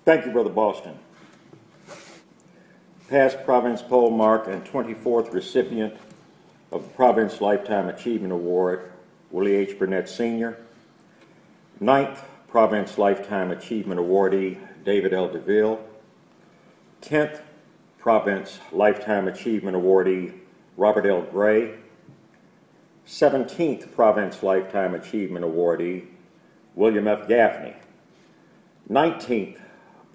Thank you, Brother Boston. Past Province Polemarch and 24th recipient of the Province Lifetime Achievement Award, Willie H. Burnett Sr. 9th Province Lifetime Achievement Awardee, David L. DeVille. 10th Province Lifetime Achievement Awardee, Robert L. Gray. 17th Province Lifetime Achievement Awardee, William F. Gaffney. 19th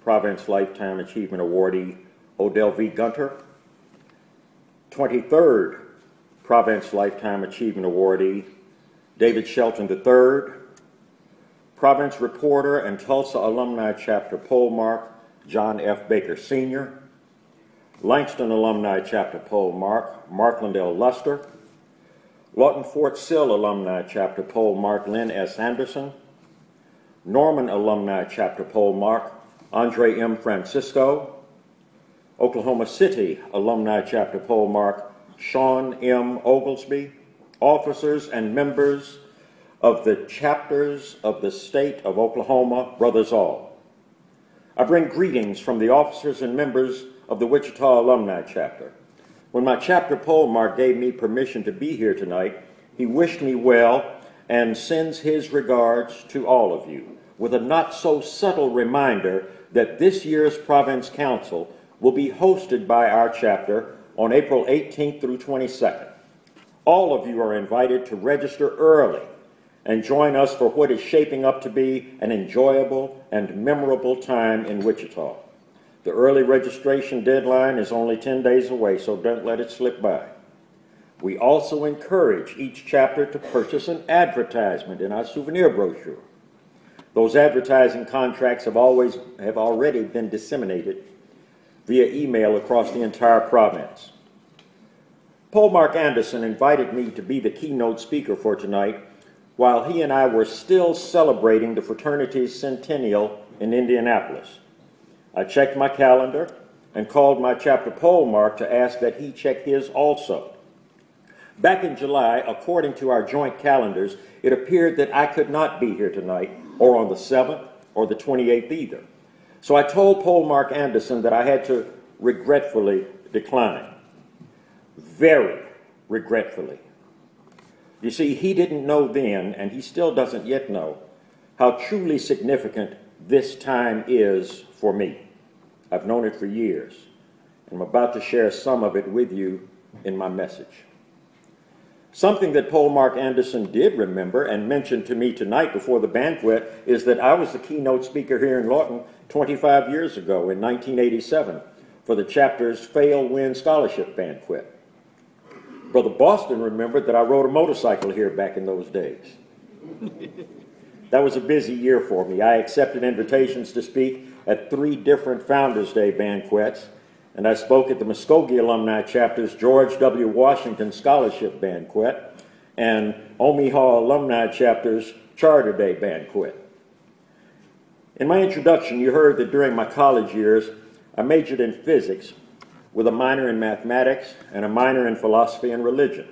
Province Lifetime Achievement Awardee, Odell V. Gunter. 23rd Province Lifetime Achievement Awardee, David Shelton III. Province Reporter and Tulsa Alumni Chapter Polemarch, John F. Baker Sr. Langston Alumni Chapter Polemarch, Markland L. Luster. Lawton Fort Sill Alumni Chapter Polemarch, Lynn S. Anderson. Norman Alumni Chapter Polemarch, Andre M. Francisco. Oklahoma City Alumni Chapter Polemarch, Sean M. Oglesby. Officers and members of the chapters of the state of Oklahoma, brothers all. I bring greetings from the officers and members of the Wichita Alumni Chapter. When my chapter Polemarch gave me permission to be here tonight, he wished me well and sends his regards to all of you, with a not-so-subtle reminder that this year's Province Council will be hosted by our chapter on April 18th through 22nd. All of you are invited to register early and join us for what is shaping up to be an enjoyable and memorable time in Wichita. The early registration deadline is only 10 days away, so don't let it slip by. We also encourage each chapter to purchase an advertisement in our souvenir brochure. Those advertising contracts have already been disseminated via email across the entire province. Polemarch Anderson invited me to be the keynote speaker for tonight while he and I were still celebrating the fraternity's centennial in Indianapolis. I checked my calendar and called my chapter Polemarch to ask that he check his also. Back in July, according to our joint calendars, it appeared that I could not be here tonight, or on the 7th or the 28th either. So I told Polemarch Anderson that I had to regretfully decline. Very regretfully. You see, he didn't know then, and he still doesn't yet know, how truly significant this time is for me. I've known it for years, and I'm about to share some of it with you in my message. Something that Polemarch Anderson did remember and mentioned to me tonight before the banquet is that I was the keynote speaker here in Lawton 25 years ago in 1987 for the chapter's Fail-Win Scholarship Banquet. Brother Boston remembered that I rode a motorcycle here back in those days. That was a busy year for me. I accepted invitations to speak at 3 different Founders Day banquets, and I spoke at the Muskogee Alumni Chapter's George W. Washington Scholarship Banquet and Omaha Alumni Chapter's Charter Day Banquet. In my introduction, you heard that during my college years, I majored in physics with a minor in mathematics and a minor in philosophy and religion.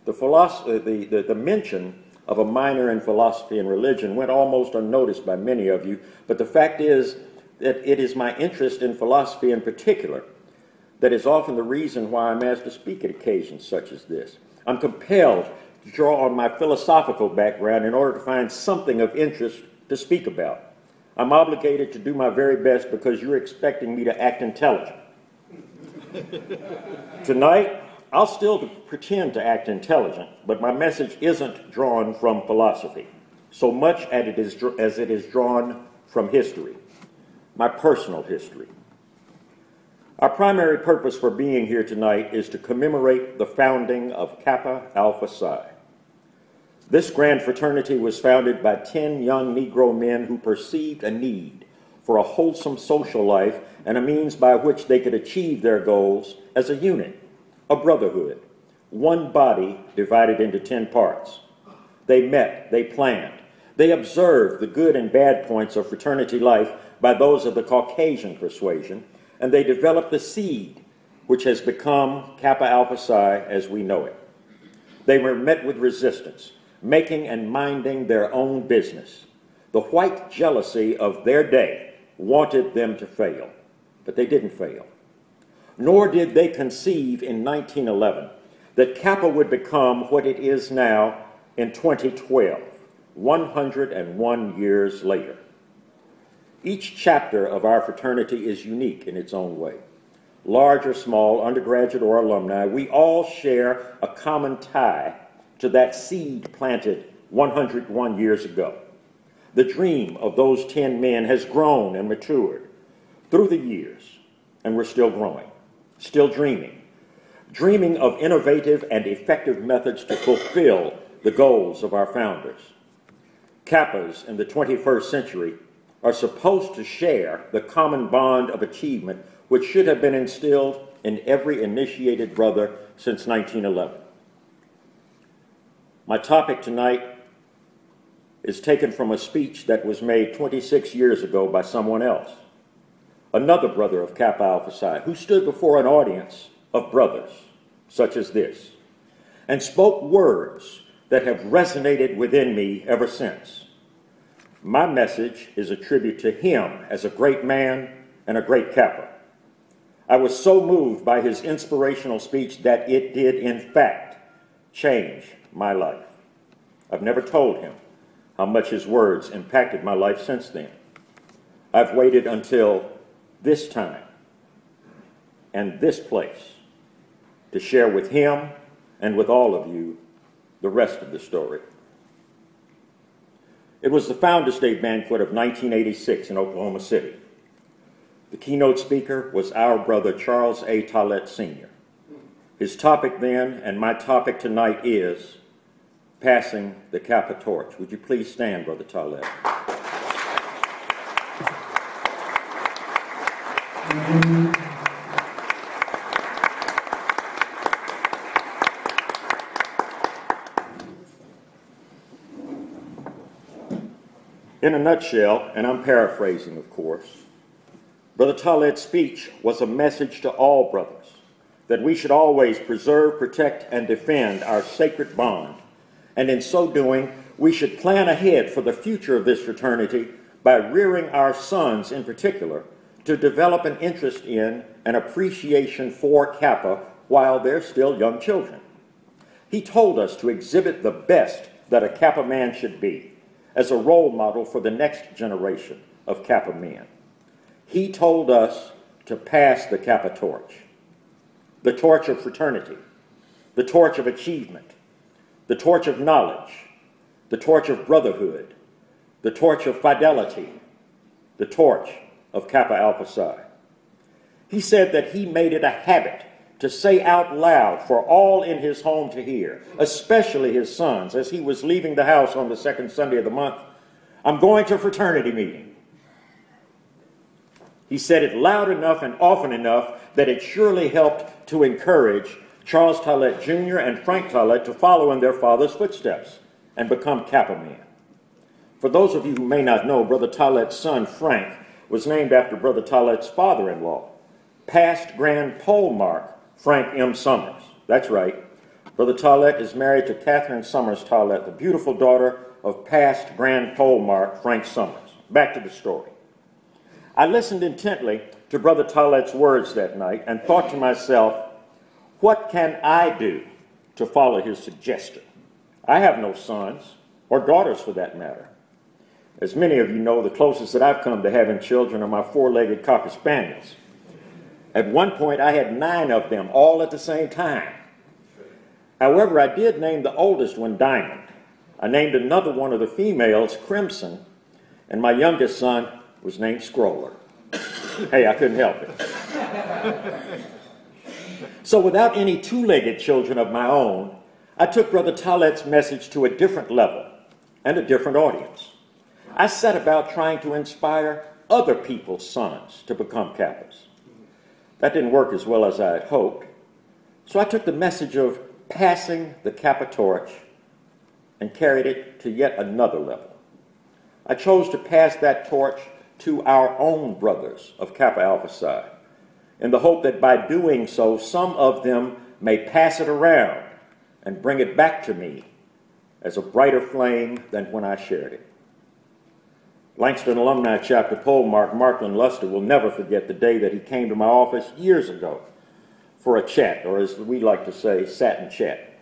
The mention of a minor in philosophy and religion went almost unnoticed by many of you, but the fact is that it is my interest in philosophy in particular that is often the reason why I'm asked to speak at occasions such as this. I'm compelled to draw on my philosophical background in order to find something of interest to speak about. I'm obligated to do my very best because you're expecting me to act intelligent. Tonight, I'll still pretend to act intelligent, but my message isn't drawn from philosophy, so much as it is drawn from history, my personal history. Our primary purpose for being here tonight is to commemorate the founding of Kappa Alpha Psi. This grand fraternity was founded by 10 young Negro men who perceived a need for a wholesome social life and a means by which they could achieve their goals as a unit, a brotherhood, one body divided into 10 parts. They met, they planned, they observed the good and bad points of fraternity life by those of the Caucasian persuasion, and they developed the seed which has become Kappa Alpha Psi as we know it. They were met with resistance, making and minding their own business. The white jealousy of their day wanted them to fail, but they didn't fail. Nor did they conceive in 1911 that Kappa would become what it is now in 2012, 101 years later. Each chapter of our fraternity is unique in its own way. Large or small, undergraduate or alumni, we all share a common tie to that seed planted 101 years ago. The dream of those 10 men has grown and matured through the years, and we're still growing, still dreaming of innovative and effective methods to fulfill the goals of our founders. Kappas in the 21st century are supposed to share the common bond of achievement which should have been instilled in every initiated brother since 1911. My topic tonight is taken from a speech that was made 26 years ago by someone else, another brother of Kappa Alpha Psi, who stood before an audience of brothers such as this and spoke words that have resonated within me ever since. My message is a tribute to him as a great man and a great Kappa. I was so moved by his inspirational speech that it did, in fact, change my life. I've never told him how much his words impacted my life since then. I've waited until this time and this place to share with him and with all of you the rest of the story. It was the Founders Day Banquet of 1986 in Oklahoma City. The keynote speaker was our brother Charles A. Tollett Sr. His topic then, and my topic tonight, is passing the Kappa torch. Would you please stand, Brother Tollett? In a nutshell, and I'm paraphrasing, of course, Brother Tollett's speech was a message to all brothers that we should always preserve, protect, and defend our sacred bond, and in so doing, we should plan ahead for the future of this fraternity by rearing our sons in particular to develop an interest in and appreciation for Kappa while they're still young children. He told us to exhibit the best that a Kappa man should be as a role model for the next generation of Kappa men. He told us to pass the Kappa torch, the torch of fraternity, the torch of achievement, the torch of knowledge, the torch of brotherhood, the torch of fidelity, the torch of Kappa Alpha Psi. He said that he made it a habit to say out loud for all in his home to hear, especially his sons, as he was leaving the house on the second Sunday of the month, "I'm going to fraternity meeting." He said it loud enough and often enough that it surely helped to encourage Charles Tollett Jr. and Frank Tollett to follow in their father's footsteps and become Kappa men. For those of you who may not know, Brother Tollett's son, Frank, was named after Brother Tollett's father-in-law, past Grand Polemarch Frank M. Summers. That's right. Brother Tollett is married to Catherine Summers Tollett, the beautiful daughter of past Grand Polemarch Frank Summers. Back to the story. I listened intently to Brother Tollett's words that night and thought to myself, what can I do to follow his suggestion? I have no sons, or daughters for that matter. As many of you know, the closest that I've come to having children are my four-legged Cocker Spaniels. At one point, I had 9 of them, all at the same time. However, I did name the oldest one Diamond. I named another one of the females Crimson, and my youngest son was named Scroller. Hey, I couldn't help it. So without any two-legged children of my own, I took Brother Tollett's message to a different level and a different audience. I set about trying to inspire other people's sons to become Kappas. That didn't work as well as I had hoped, so I took the message of passing the Kappa torch and carried it to yet another level. I chose to pass that torch to our own brothers of Kappa Alpha Psi, in the hope that by doing so, some of them may pass it around and bring it back to me as a brighter flame than when I shared it. Langston Alumni Chapter Polemarch Marklin Luster will never forget the day that he came to my office years ago for a chat, or as we like to say, sat and chat.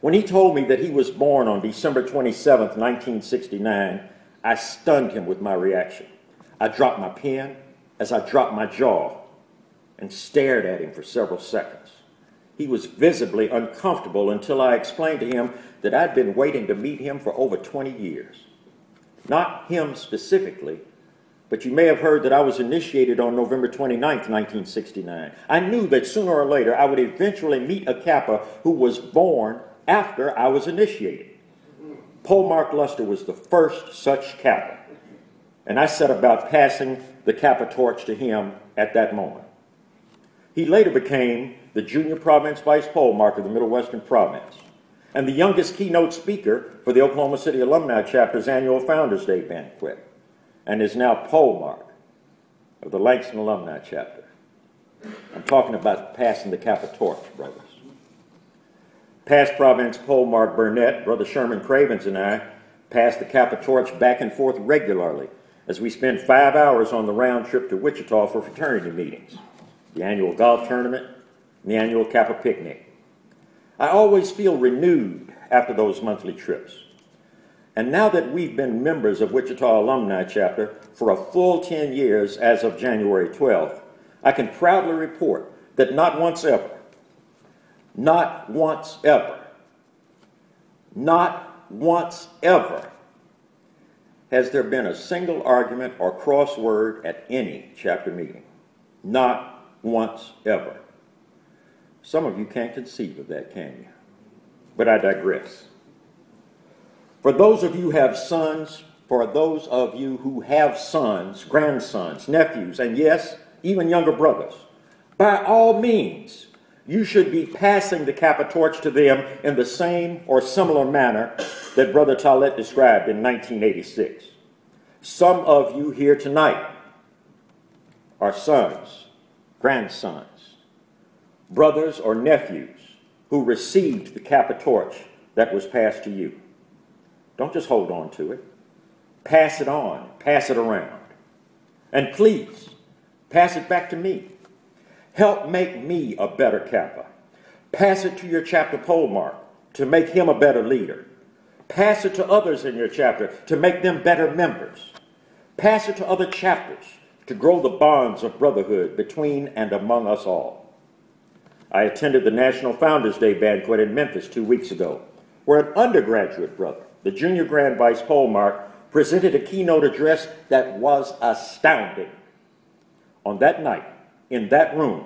When he told me that he was born on December 27th, 1969, I stunned him with my reaction. I dropped my pen as I dropped my jaw and stared at him for several seconds. He was visibly uncomfortable until I explained to him that I'd been waiting to meet him for over 20 years. Not him specifically, but you may have heard that I was initiated on November 29th, 1969. I knew that sooner or later I would eventually meet a Kappa who was born after I was initiated. Polemarch Luster was the first such Kappa, and I set about passing the Kappa torch to him at that moment. He later became the Junior Province Vice Polemarch of the Middle Western Province, and the youngest keynote speaker for the Oklahoma City Alumni Chapter's annual Founders Day Banquet, and is now Polemarch of the Langston Alumni Chapter. I'm talking about passing the Kappa torch, brothers. Past Province Polemarch Burnett, Brother Sherman Cravens, and I pass the Kappa torch back and forth regularly as we spend 5 hours on the round trip to Wichita for fraternity meetings, the annual golf tournament, and the annual Kappa picnic. I always feel renewed after those monthly trips. And now that we've been members of Wichita Alumni Chapter for a full 10 years as of January 12th, I can proudly report that not once ever, not once ever has there been a single argument or crossword at any chapter meeting. Not once ever. Some of you can't conceive of that, can you? But I digress. For those of you who have sons, grandsons, nephews, and yes, even younger brothers, by all means, you should be passing the Kappa torch to them in the same or similar manner that Brother Tollett described in 1986. Some of you here tonight are sons, grandsons, brothers or nephews who received the Kappa torch that was passed to you. Don't just hold on to it. Pass it on, pass it around. And please, pass it back to me. Help make me a better Kappa. Pass it to your chapter Polemarch to make him a better leader. Pass it to others in your chapter to make them better members. Pass it to other chapters to grow the bonds of brotherhood between and among us all. I attended the National Founders Day Banquet in Memphis 2 weeks ago, where an undergraduate brother, the Junior Grand Vice Polemarch, presented a keynote address that was astounding. On that night, in that room,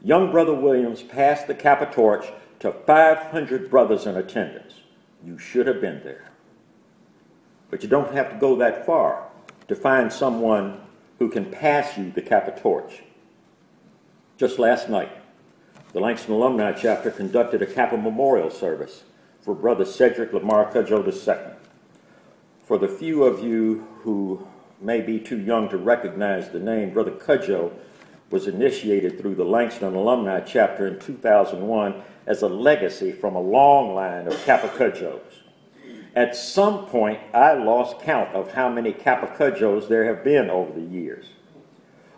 young Brother Williams passed the Kappa torch to 500 brothers in attendance. You should have been there. But you don't have to go that far to find someone who can pass you the Kappa torch. Just last night, the Langston Alumni Chapter conducted a Kappa memorial service for Brother Cedric Lamar Cudjoe II. For the few of you who may be too young to recognize the name, Brother Cudjoe was initiated through the Langston Alumni Chapter in 2001 as a legacy from a long line of Kappa Cudjoes. At some point, I lost count of how many Kappa Cudjoes there have been over the years.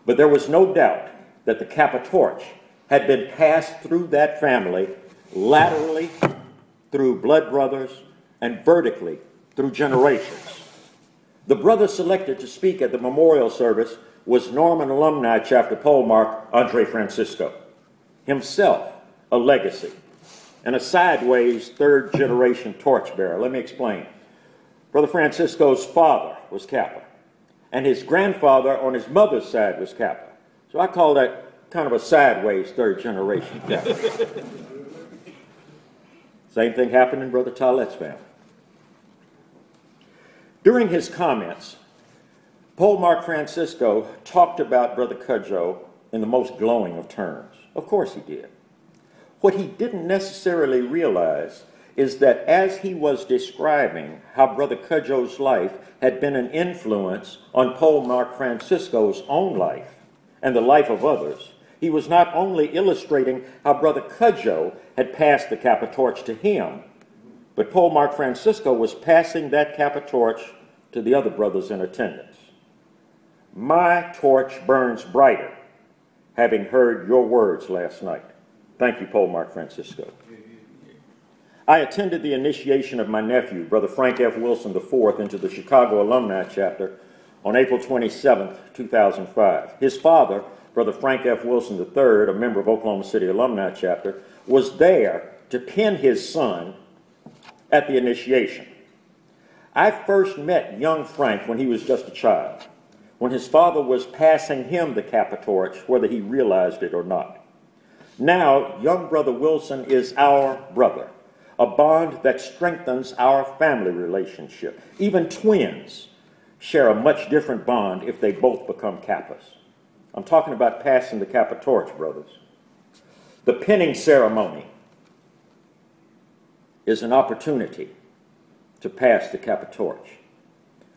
But there was no doubt that the Kappa torch had been passed through that family laterally through blood brothers and vertically through generations. The brother selected to speak at the memorial service was Norman Alumni Chapter Polemarch Andre Francisco, himself a legacy and a sideways third-generation torchbearer. Let me explain. Brother Francisco's father was Kappa, and his grandfather on his mother's side was Kappa. So I call that kind of a sideways third-generation Kappa. Same thing happened in Brother Tollett's family. During his comments, Polemarch Francisco talked about Brother Cudjoe in the most glowing of terms. Of course he did. What he didn't necessarily realize is that as he was describing how Brother Cudjoe's life had been an influence on Polemarch Francisco's own life and the life of others, he was not only illustrating how Brother Cudjoe had passed the Kappa torch to him, but Polemarch Francisco was passing that Kappa torch to the other brothers in attendance. My torch burns brighter, having heard your words last night. Thank you, Polemarch Francisco. I attended the initiation of my nephew, Brother Frank F. Wilson IV, into the Chicago Alumni Chapter on April 27, 2005. His father, Brother Frank F. Wilson III, a member of Oklahoma City Alumni Chapter, was there to pin his son at the initiation. I first met young Frank when he was just a child, when his father was passing him the Kappa torch, whether he realized it or not. Now, young Brother Wilson is our brother, a bond that strengthens our family relationship. Even twins share a much different bond if they both become Kappas. I'm talking about passing the Kappa torch, brothers. The pinning ceremony is an opportunity to pass the Kappa torch.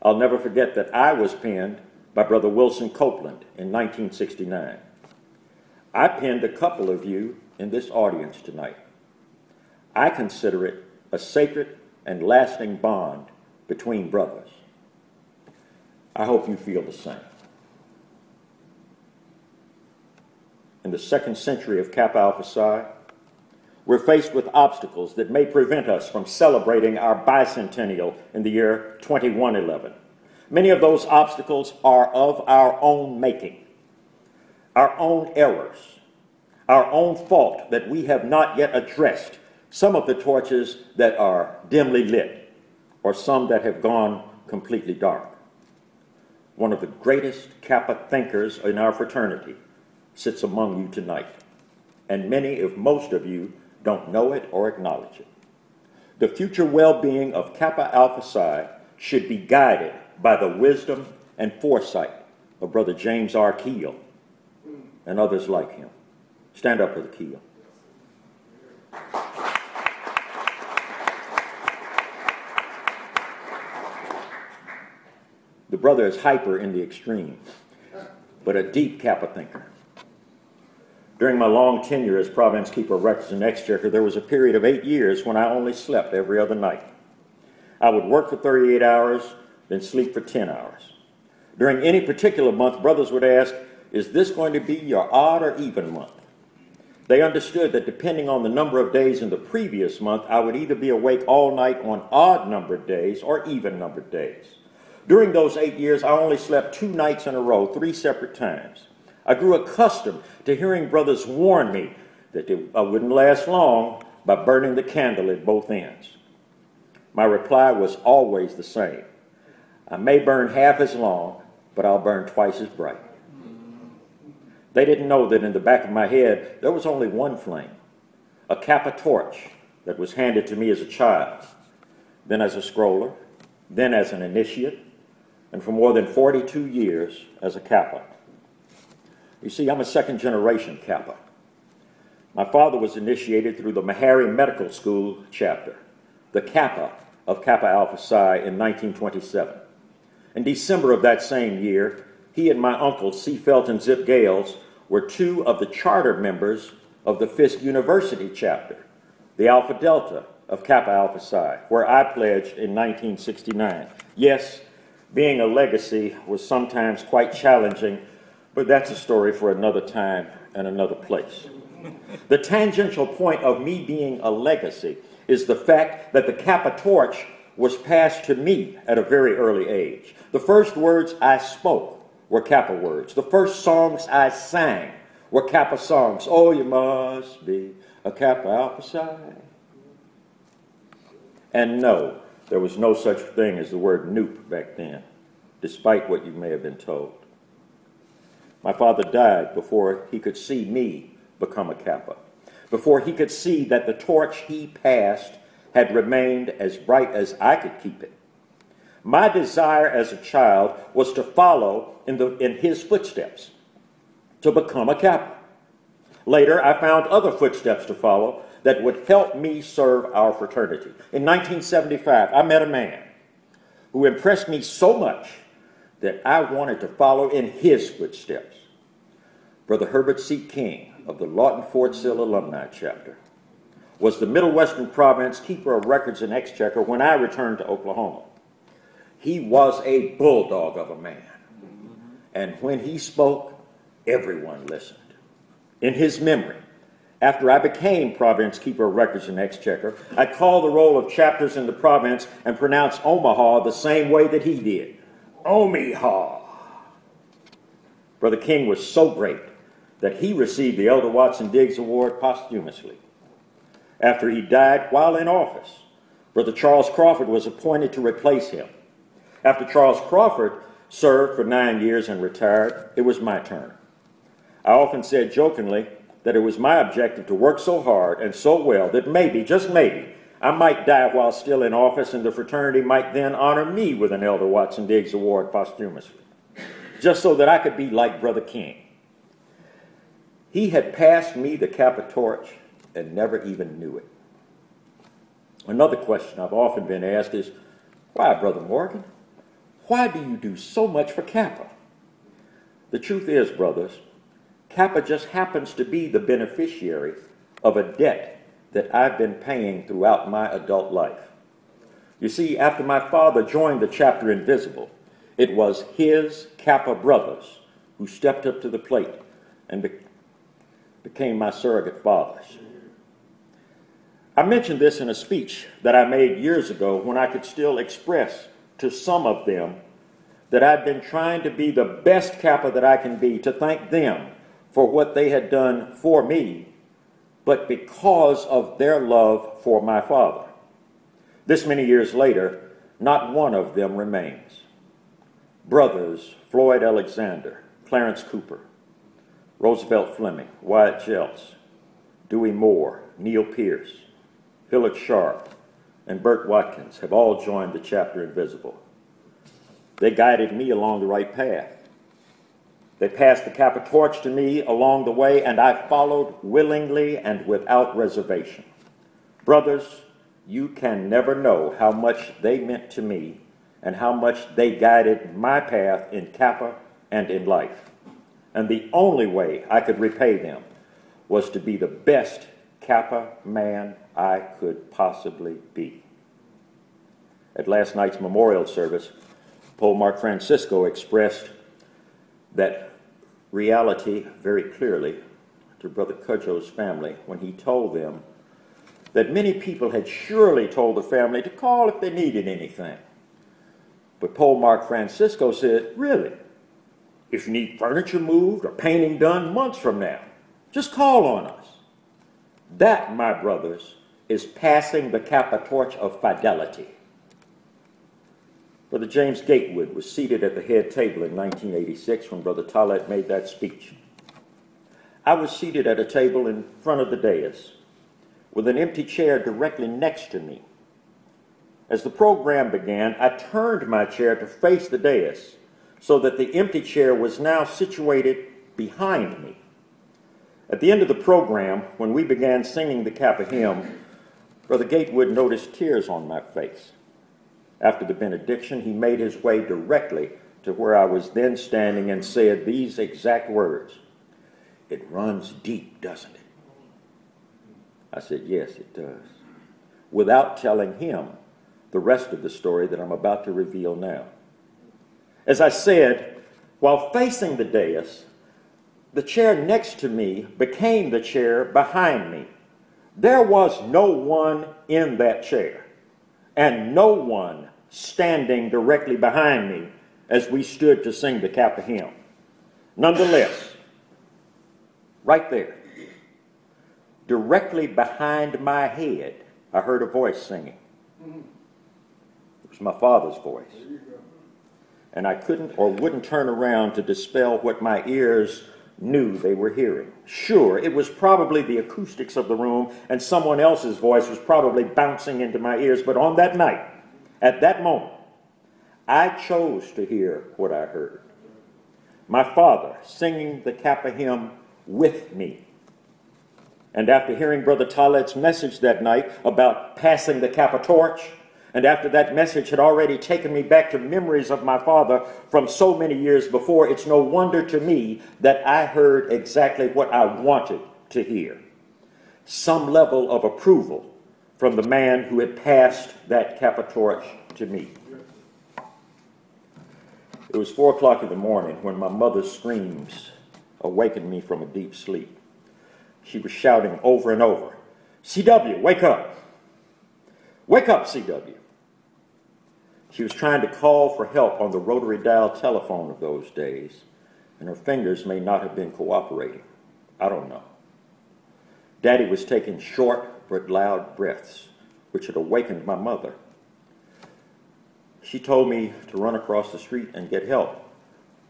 I'll never forget that I was pinned by Brother Wilson Copeland in 1969. I pinned a couple of you in this audience tonight. I consider it a sacred and lasting bond between brothers. I hope you feel the same. In the second century of Kappa Alpha Psi, we're faced with obstacles that may prevent us from celebrating our bicentennial in the year 2111. Many of those obstacles are of our own making, our own errors, our own fault that we have not yet addressed, some of the torches that are dimly lit, or some that have gone completely dark. One of the greatest Kappa thinkers in our fraternity sits among you tonight, and many, if most of you, don't know it or acknowledge it. The future well-being of Kappa Alpha Psi should be guided by the wisdom and foresight of Brother James R. Keel and others like him. Stand up, Brother Keel. The brother is hyper in the extreme, but a deep Kappa thinker. During my long tenure as Province Keeper of Records and Exchequer, there was a period of 8 years when I only slept every other night. I would work for 38 hours, then sleep for 10 hours. During any particular month, brothers would ask, is this going to be your odd or even month? They understood that depending on the number of days in the previous month, I would either be awake all night on odd-numbered days or even-numbered days. During those 8 years, I only slept 2 nights in a row, 3 separate times. I grew accustomed to hearing brothers warn me that I wouldn't last long by burning the candle at both ends. My reply was always the same. I may burn half as long, but I'll burn twice as bright. They didn't know that in the back of my head, there was only one flame, a Kappa torch that was handed to me as a child, then as a scroller, then as an initiate, and for more than 42 years as a Kappa. You see, I'm a second-generation Kappa. My father was initiated through the Meharry Medical School chapter, the Kappa of Kappa Alpha Psi, in 1927. In December of that same year, he and my uncle, C. Felton Zip Gales, were 2 of the charter members of the Fisk University chapter, the Alpha Delta of Kappa Alpha Psi, where I pledged in 1969. Yes, being a legacy was sometimes quite challenging, but that's a story for another time and another place. The tangential point of me being a legacy is the fact that the Kappa torch was passed to me at a very early age. The first words I spoke were Kappa words. The first songs I sang were Kappa songs. Oh, you must be a Kappa Alpha Psi. And no, there was no such thing as the word noop back then, despite what you may have been told. My father died before he could see me become a Kappa, before he could see that the torch he passed had remained as bright as I could keep it. My desire as a child was to follow in his footsteps, to become a Kappa. Later, I found other footsteps to follow that would help me serve our fraternity. In 1975, I met a man who impressed me so much that I wanted to follow in his footsteps. Brother Herbert C. King of the Lawton Fort Sill Alumni Chapter was the Middle Western Province Keeper of Records and Exchequer when I returned to Oklahoma. He was a bulldog of a man. And when he spoke, everyone listened. In his memory, after I became province keeper of records and exchequer, I called the roll of chapters in the province and pronounced Omaha the same way that he did. Omaha. Brother King was so great that he received the Elder Watson Diggs Award posthumously. After he died while in office, Brother Charles Crawford was appointed to replace him. After Charles Crawford served for 9 years and retired, it was my turn. I often said jokingly that it was my objective to work so hard and so well that maybe, just maybe, I might die while still in office and the fraternity might then honor me with an Elder Watson Diggs Award posthumously, just so that I could be like Brother King. He had passed me the Kappa torch and never even knew it. Another question I've often been asked is, why, Brother Morgan? Why do you do so much for Kappa? The truth is, brothers, Kappa just happens to be the beneficiary of a debt that I've been paying throughout my adult life. You see, after my father joined the chapter Invisible, it was his Kappa brothers who stepped up to the plate and became my surrogate fathers. I mentioned this in a speech that I made years ago when I could still express to some of them that I've been trying to be the best Kappa that I can be, to thank them for what they had done for me, but because of their love for my father. This many years later, not one of them remains. Brothers Floyd Alexander, Clarence Cooper, Roosevelt Fleming, Wyatt Jeltz, Dewey Moore, Neil Pierce, Hillard Sharp, and Burt Watkins have all joined the chapter Invisible. They guided me along the right path. They passed the Kappa torch to me along the way, and I followed willingly and without reservation. Brothers, you can never know how much they meant to me and how much they guided my path in Kappa and in life. And the only way I could repay them was to be the best Kappa man I could possibly be. At last night's memorial service, Polemarch Francisco expressed that reality very clearly to Brother Cudjoe's family when he told them that many people had surely told the family to call if they needed anything. But Polemarch Francisco said, really, if you need furniture moved or painting done months from now, just call on us. That, my brothers, is passing the Kappa torch of fidelity. Brother James Gatewood was seated at the head table in 1986 when Brother Tollett made that speech. I was seated at a table in front of the dais with an empty chair directly next to me. As the program began, I turned my chair to face the dais so that the empty chair was now situated behind me. At the end of the program, when we began singing the Kappa hymn, Brother Gatewood noticed tears on my face. After the benediction, he made his way directly to where I was then standing and said these exact words, "It runs deep, doesn't it?" I said, "Yes, it does," without telling him the rest of the story that I'm about to reveal now. As I said, while facing the dais, the chair next to me became the chair behind me. There was no one in that chair, and no one standing directly behind me as we stood to sing the Kappa hymn. Nonetheless, right there, directly behind my head, I heard a voice singing. It was my father's voice. And I couldn't or wouldn't turn around to dispel what my ears knew they were hearing. Sure, it was probably the acoustics of the room, and someone else's voice was probably bouncing into my ears, but on that night, at that moment, I chose to hear what I heard. My father singing the Kappa hymn with me. And after hearing Brother Tollett's message that night about passing the Kappa torch, and after that message had already taken me back to memories of my father from so many years before, it's no wonder to me that I heard exactly what I wanted to hear. Some level of approval from the man who had passed that Kappa torch to me. It was 4 o'clock in the morning when my mother's screams awakened me from a deep sleep. She was shouting over and over, "CW, wake up! Wake up, CW!" She was trying to call for help on the rotary dial telephone of those days, and her fingers may not have been cooperating. I don't know. Daddy was taking short but loud breaths, which had awakened my mother. She told me to run across the street and get help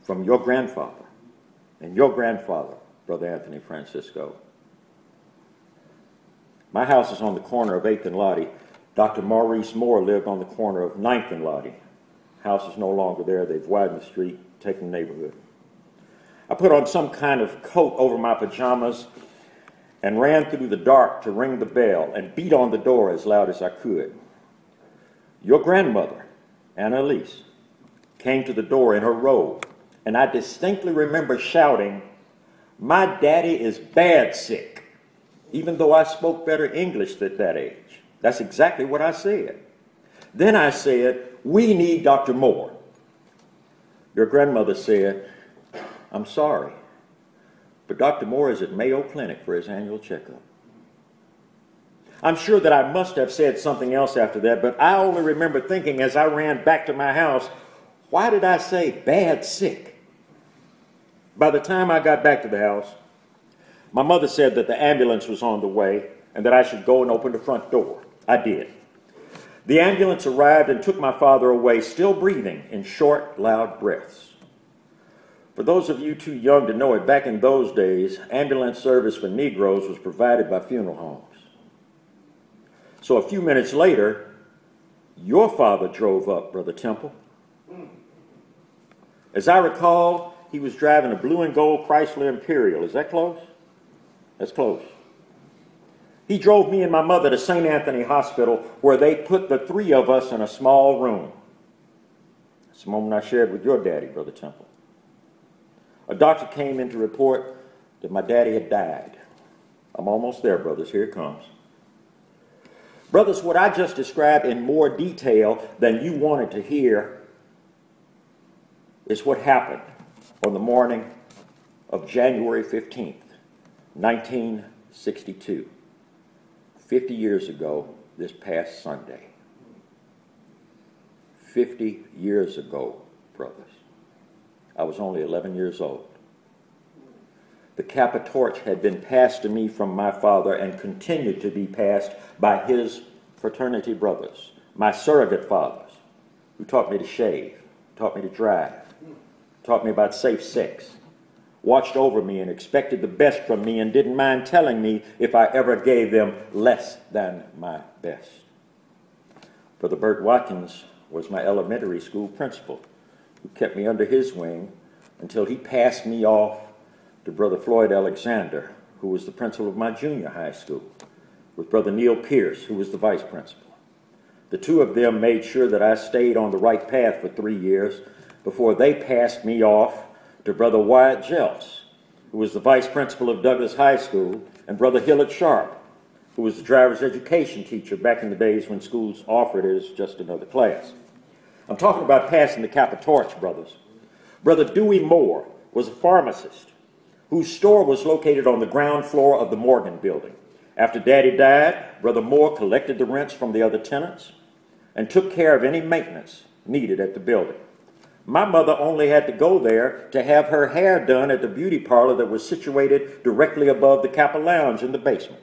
from your grandfather and your grandfather, Brother Anthony Francisco. My house is on the corner of 8th and Lottie. Dr. Maurice Moore lived on the corner of 9th and Lottie. House is no longer there. They've widened the street, taken the neighborhood. I put on some kind of coat over my pajamas and ran through the dark to ring the bell and beat on the door as loud as I could. Your grandmother, Annalise, came to the door in her robe, and I distinctly remember shouting, "My daddy is bad sick," even though I spoke better English at that age. That's exactly what I said. Then I said, "We need Dr. Moore." Your grandmother said, "I'm sorry, but Dr. Moore is at Mayo Clinic for his annual checkup." I'm sure that I must have said something else after that, but I only remember thinking as I ran back to my house, why did I say bad sick? By the time I got back to the house, my mother said that the ambulance was on the way and that I should go and open the front door. I did. The ambulance arrived and took my father away, still breathing in short, loud breaths. For those of you too young to know it, back in those days, ambulance service for Negroes was provided by funeral homes. So a few minutes later, your father drove up, Brother Temple. As I recall, he was driving a blue and gold Chrysler Imperial. Is that close? That's close. He drove me and my mother to St. Anthony Hospital, where they put the three of us in a small room. It's the moment I shared with your daddy, Brother Temple. A doctor came in to report that my daddy had died. I'm almost there, brothers. Here it comes. Brothers, what I just described in more detail than you wanted to hear is what happened on the morning of January 15th, 1962. 50 years ago this past Sunday. 50 years ago, brothers. I was only 11 years old. The Kappa torch had been passed to me from my father and continued to be passed by his fraternity brothers, my surrogate fathers, who taught me to shave, taught me to drive, taught me about safe sex, watched over me and expected the best from me and didn't mind telling me if I ever gave them less than my best. Brother Bert Watkins was my elementary school principal, who kept me under his wing until he passed me off to Brother Floyd Alexander, who was the principal of my junior high school, with Brother Neil Pierce, who was the vice principal. The two of them made sure that I stayed on the right path for 3 years before they passed me off to Brother Wyatt Jeltz, who was the vice principal of Douglas High School, and Brother Hillard Sharp, who was the driver's education teacher back in the days when schools offered it as just another class. I'm talking about passing the Kappa torch, brothers. Brother Dewey Moore was a pharmacist whose store was located on the ground floor of the Morgan building. After Daddy died, Brother Moore collected the rents from the other tenants and took care of any maintenance needed at the building. My mother only had to go there to have her hair done at the beauty parlor that was situated directly above the Kappa Lounge in the basement.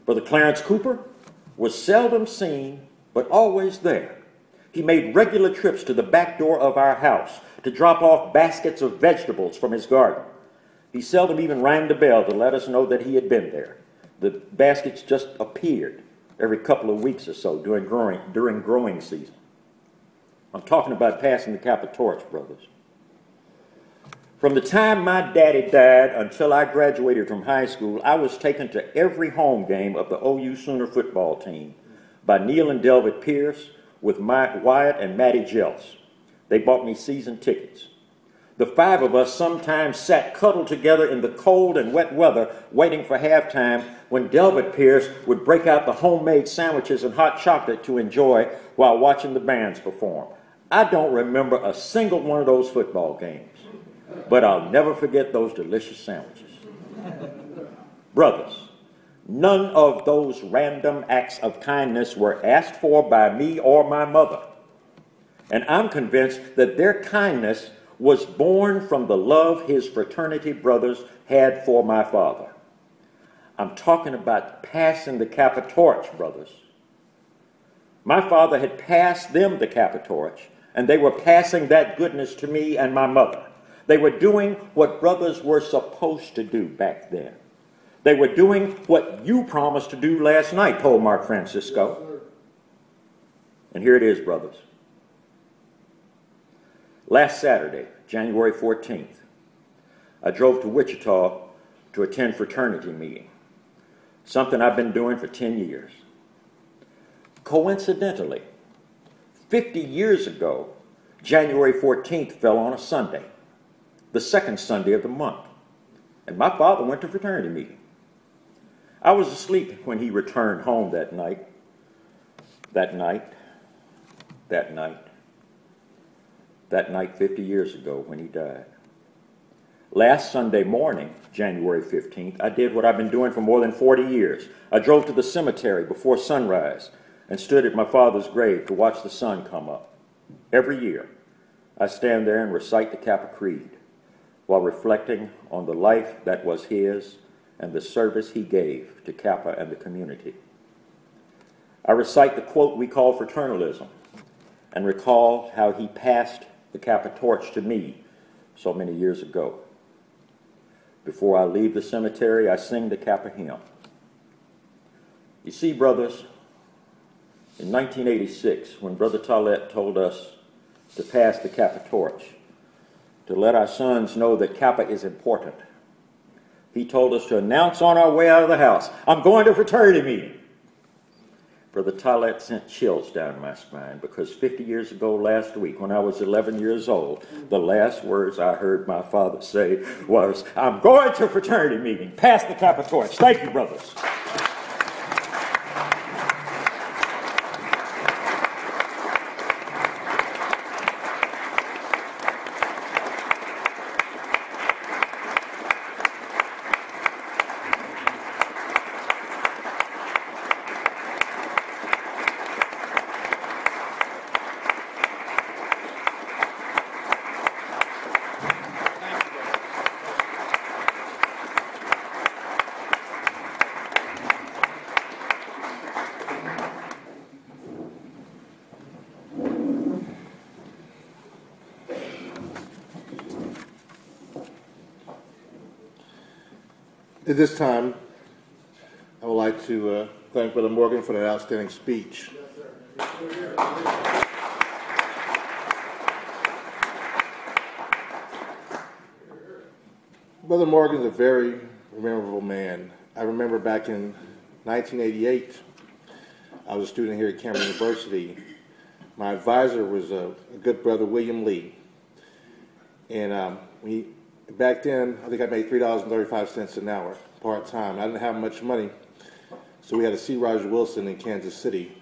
Brother Clarence Cooper was seldom seen, but always there. He made regular trips to the back door of our house to drop off baskets of vegetables from his garden. He seldom even rang the bell to let us know that he had been there. The baskets just appeared every couple of weeks or so during growing season. I'm talking about passing the Kappa torch, brothers. From the time my daddy died until I graduated from high school, I was taken to every home game of the OU Sooner football team by Neil and Delbert Pierce with Wyatt and Matty Jeltz. They bought me season tickets. The five of us sometimes sat cuddled together in the cold and wet weather waiting for halftime when Delbert Pierce would break out the homemade sandwiches and hot chocolate to enjoy while watching the bands perform. I don't remember a single one of those football games, but I'll never forget those delicious sandwiches. Brothers, none of those random acts of kindness were asked for by me or my mother. And I'm convinced that their kindness was born from the love his fraternity brothers had for my father. I'm talking about passing the Kappa torch, brothers. My father had passed them the Kappa torch, and they were passing that goodness to me and my mother. They were doing what brothers were supposed to do back then. They were doing what you promised to do last night, Polemarch Francisco. And here it is, brothers. Last Saturday, January 14th, I drove to Wichita to attend fraternity meeting, something I've been doing for 10 years. Coincidentally, 50 years ago, January 14th fell on a Sunday, the second Sunday of the month, and my father went to fraternity meeting. I was asleep when he returned home that night 50 years ago when he died. Last Sunday morning, January 15th, I did what I've been doing for more than 40 years. I drove to the cemetery before sunrise and stood at my father's grave to watch the sun come up. Every year, I stand there and recite the Kappa Creed while reflecting on the life that was his and the service he gave to Kappa and the community. I recite the quote we call fraternalism and recall how he passed the Kappa torch to me so many years ago. Before I leave the cemetery, I sing the Kappa hymn. You see, brothers, in 1986, when Brother Tollett told us to pass the Kappa torch, to let our sons know that Kappa is important, he told us to announce on our way out of the house, "I'm going to fraternity meeting." Brother Tollett sent chills down my spine because 50 years ago last week, when I was 11 years old, the last words I heard my father say was, "I'm going to fraternity meeting. Pass the Kappa torch." Thank you, brothers. At this time, I would like to thank Brother Morgan for that outstanding speech. Brother Morgan is a very memorable man. I remember back in 1988, I was a student here at Cameron University. My advisor was a good brother, William Lee. And back then, I think I made $3.35 an hour, part-time. I didn't have much money, so we had a C. Roger Wilson in Kansas City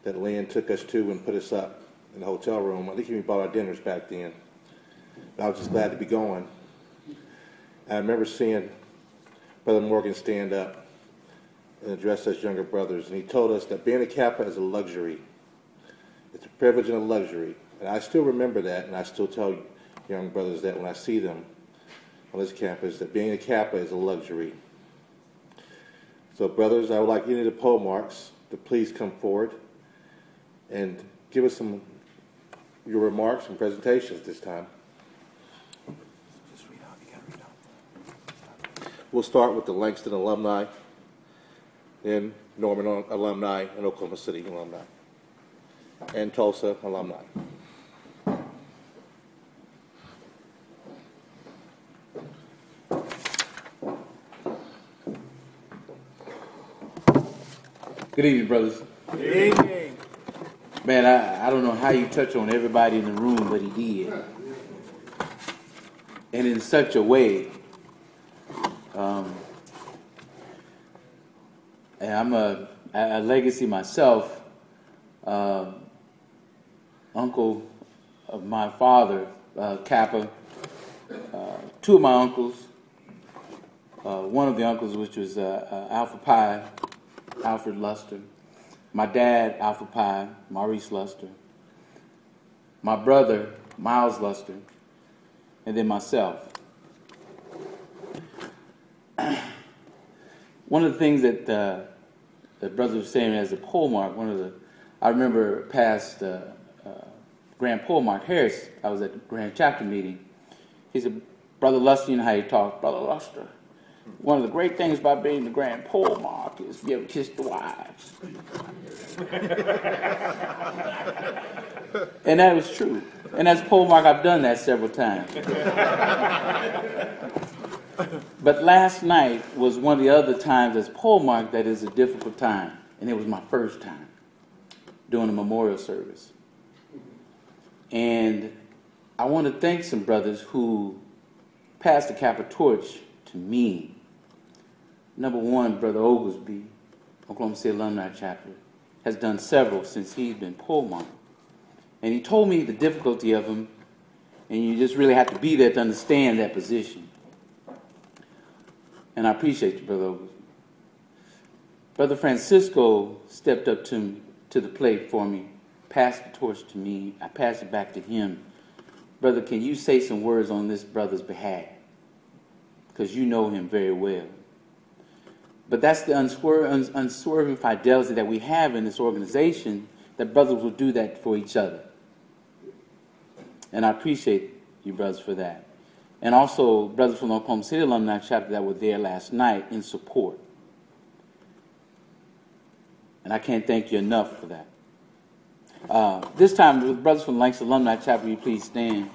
that Lynn took us to and put us up in the hotel room. I think we bought our dinners back then. But I was just glad to be going. And I remember seeing Brother Morgan stand up and address us younger brothers, and he told us that being a Kappa is a luxury. It's a privilege and a luxury. And I still remember that, and I still tell young brothers that when I see them on this campus, that being a Kappa is a luxury. So brothers, I would like any of the Polemarchs to please come forward and give us your remarks and presentations this time. We'll start with the Langston alumni, then Norman alumni, and Oklahoma City alumni, and Tulsa alumni. Good evening, brothers. Good evening. Man, I don't know how you touch on everybody in the room, but he did. And in such a way. And I'm a legacy myself. Uncle of my father, Kappa, two of my uncles, one of the uncles, which was Alpha Pi, Alfred Luster, my dad, Alpha Pi, Maurice Luster, my brother, Miles Luster, and then myself. One of the things that the brother was saying as a polemarch, I remember past Grand Polemarch Harris, I was at the Grand Chapter meeting. He said, Brother Luster, you know how he talks, Brother Luster, one of the great things about being the Grand Polemarch is you ever kiss the wives. And that was true. And as Polemarch, I've done that several times. But last night was one of the other times as Polemarch that is a difficult time. And it was my first time doing a memorial service. And I want to thank some brothers who passed the Kappa torch to me. Number one, Brother Oglesby, Oklahoma City Alumni Chapter, has done several since he's been Polemarch. And he told me the difficulty of them, and you just really have to be there to understand that position. And I appreciate you, Brother Oglesby. Brother Francisco stepped up to the plate for me, passed the torch to me, I passed it back to him. Brother, can you say some words on this brother's behalf? Because you know him very well. But that's the unswerving fidelity that we have in this organization, that brothers will do that for each other. And I appreciate you brothers for that. And also brothers from the Oklahoma City Alumni Chapter that were there last night in support. And I can't thank you enough for that. This time, the brothers from the Langston Alumni Chapter, will you please stand?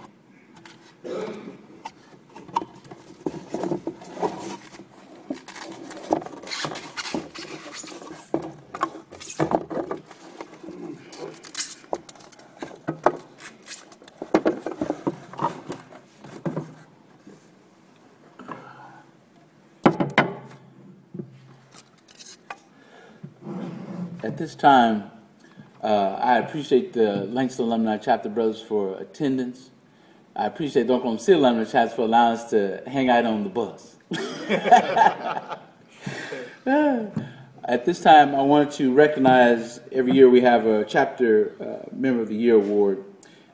At this time, I appreciate the Langston Alumni Chapter brothers for attendance. I appreciate the Oklahoma City Alumni Chapter for allowing us to hang out on the bus. At this time, I wanted to recognize every year we have a Chapter Member of the Year award,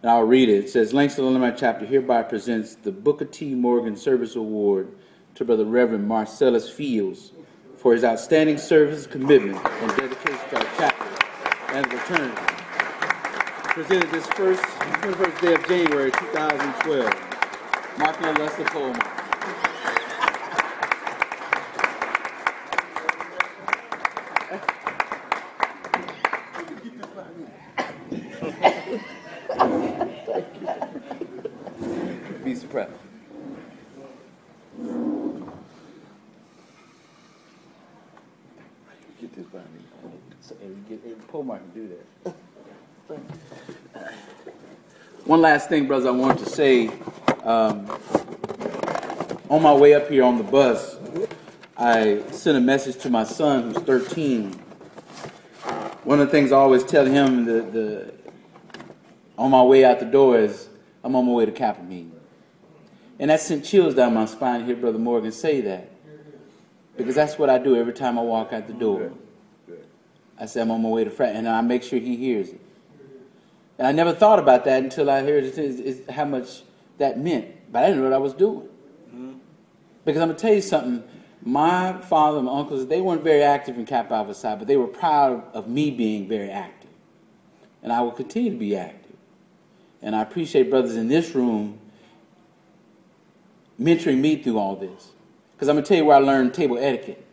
and I'll read it. It says, Langston Alumni Chapter hereby presents the Booker T. Morgan Service Award to Brother Reverend Marcellus Fields for his outstanding service, commitment, and dedication to our chapter and fraternity. Presented this 21st day of January 2012. Marking a Lester Polemarch. Be surprised. Get this by me. Polemarch can do that. One last thing, brothers, I wanted to say. On my way up here on the bus, I sent a message to my son who's 13. One of the things I always tell him on my way out the door is, I'm on my way to Kappa meeting. And that sent chills down my spine to hear Brother Morgan say that. Because that's what I do every time I walk out the door. I say I'm on my way to frat, and I make sure he hears it. And I never thought about that until I heard how much that meant. But I didn't know what I was doing. Because I'm going to tell you something. My father and my uncles, they weren't very active in Kappa Alpha Psi, but they were proud of me being very active. And I will continue to be active. And I appreciate brothers in this room mentoring me through all this. Because I'm going to tell you where I learned table etiquette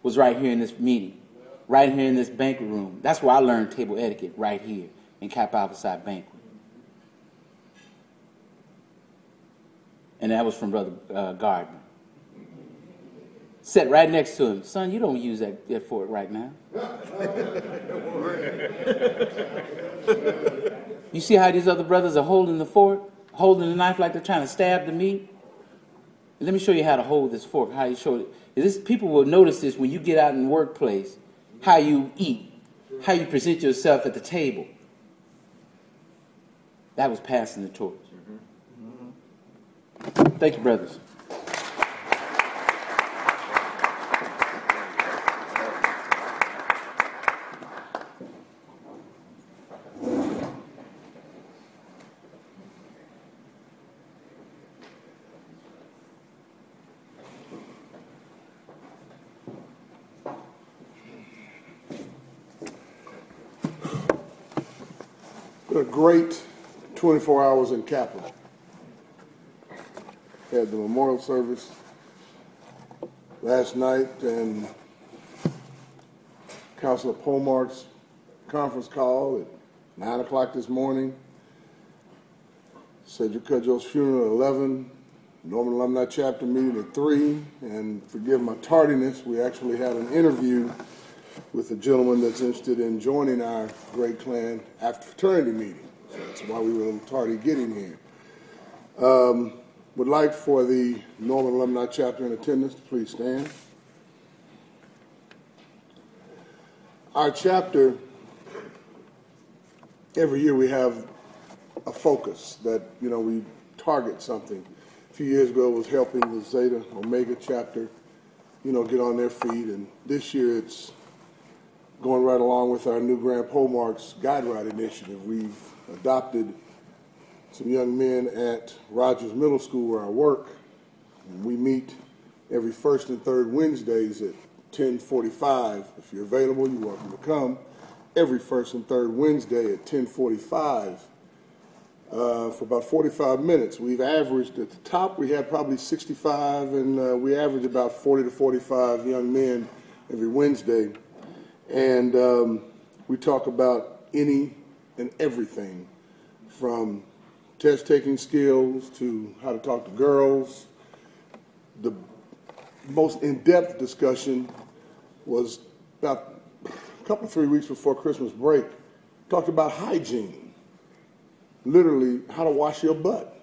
was right here in this meeting. Right here in this banquet room. That's where I learned table etiquette, right here in Kappa Alpha Psi Banquet. And that was from Brother Gardner. Sat right next to him. Son, you don't use that fork right now. You see how these other brothers are holding the fork? Holding the knife like they're trying to stab the meat? Let me show you how to hold this fork. How you show it. People will notice this when you get out in the workplace. How you eat, how you present yourself at the table. That was passing the torch. Thank you, brothers. A great 24 hours in Kappa. Had the memorial service last night and Councilor Polemarchs conference call at 9 o'clock this morning. Cedric Cudjoe's funeral at 11. Norman Alumni Chapter meeting at 3. And forgive my tardiness, we actually had an interview with a gentleman that's interested in joining our great clan after fraternity meeting. So that's why we were a little tardy getting here. Would like for the Norman Alumni Chapter in attendance to please stand. Our chapter, every year we have a focus that, we target something. A few years ago it was helping the Zeta Omega chapter, get on their feet. And this year it's going right along with our new Grand Polemarchs Guide Ride Initiative. We've adopted some young men at Rogers Middle School where I work. We meet every first and third Wednesdays at 10:45. If you're available, you're welcome to come. Every first and third Wednesday at 10:45 for about 45 minutes. We've averaged, at the top we had probably 65, and we average about 40 to 45 young men every Wednesday. And we talk about any and everything from test-taking skills to how to talk to girls. The most in-depth discussion was about a couple, 3 weeks before Christmas break. Talked about hygiene, literally how to wash your butt.